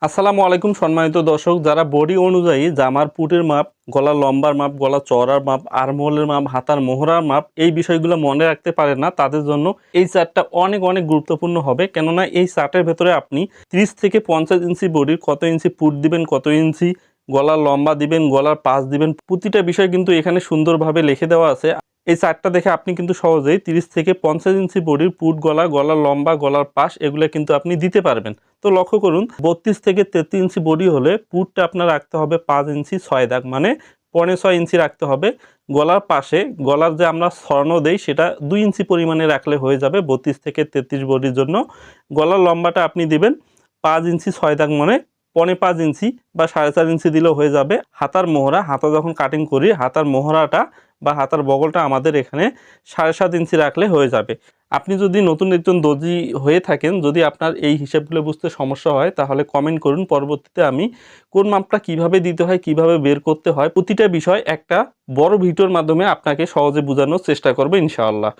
আসসালামু আলাইকুম সম্মানিত দর্শক, যারা বডি অনুযায়ী জামার পুটের মাপ, গলার লম্বার মাপ, গলা চওড়ার মাপ, আর্মহোলের মাপ, হাতার মোহরার মাপ এই বিষয়গুলো মনে রাখতে পারে না, তাদের জন্য এই চার্টটা অনেক অনেক গুরুত্বপূর্ণ হবে। কেননা এই চার্টের ভেতরে আপনি 30 থেকে 50 ইঞ্চি বডির কত ইঞ্চি পুট দিবেন, কত ইঞ্চি গলার লম্বা দিবেন, গলার পাশ দিবেন, প্রতিটা বিষয় কিন্তু এখানে সুন্দরভাবে লিখে দেওয়া আছে। এই চার্টটা দেখে আপনি কিন্তু সহজেই 30 থেকে 50 ইঞ্চি বডির পুট, গলার লম্বা, গলার পাশ এগুলো কিন্তু আপনি দিতে পারবেন। তো লক্ষ্য করুন, 32 থেকে 33 ইঞ্চি বডি হলে পুটটা আপনার রাখতে হবে 5 ইঞ্চি 6 দাগ, মানে 6.25 ইঞ্চি রাখতে হবে। গলার পাশে গলার যে আমরা স্বর্ণ দেই সেটা 2 ইঞ্চি পরিমাণে রাখলে হয়ে যাবে 32 থেকে 33 বডির জন্য। গলার লম্বাটা আপনি দিবেন 5 ইঞ্চি 6 দাগ, মানে 5.25 ইঞ্চি বা 4.5 ইঞ্চি দিলেও হয়ে যাবে। হাতার মোহরা, হাতা যখন কাটিং করি হাতার মোহরাটা বা হাতার বগলটা আমাদের এখানে 7.5 ইঞ্চি রাখলে হয়ে যাবে। আপনি যদি নতুন একজন দর্জি হয়ে থাকেন, যদি আপনার এই হিসাবগুলো বুঝতে সমস্যা হয় তাহলে কমেন্ট করুন, পরবর্তীতে আমি কোন মাপটা কিভাবে দিতে হয়, কিভাবে বের করতে হয় প্রতিটা বিষয় একটা বড় ভিডিওর মাধ্যমে আপনাকে সহজে বোঝানোর চেষ্টা করব ইনশাআল্লাহ।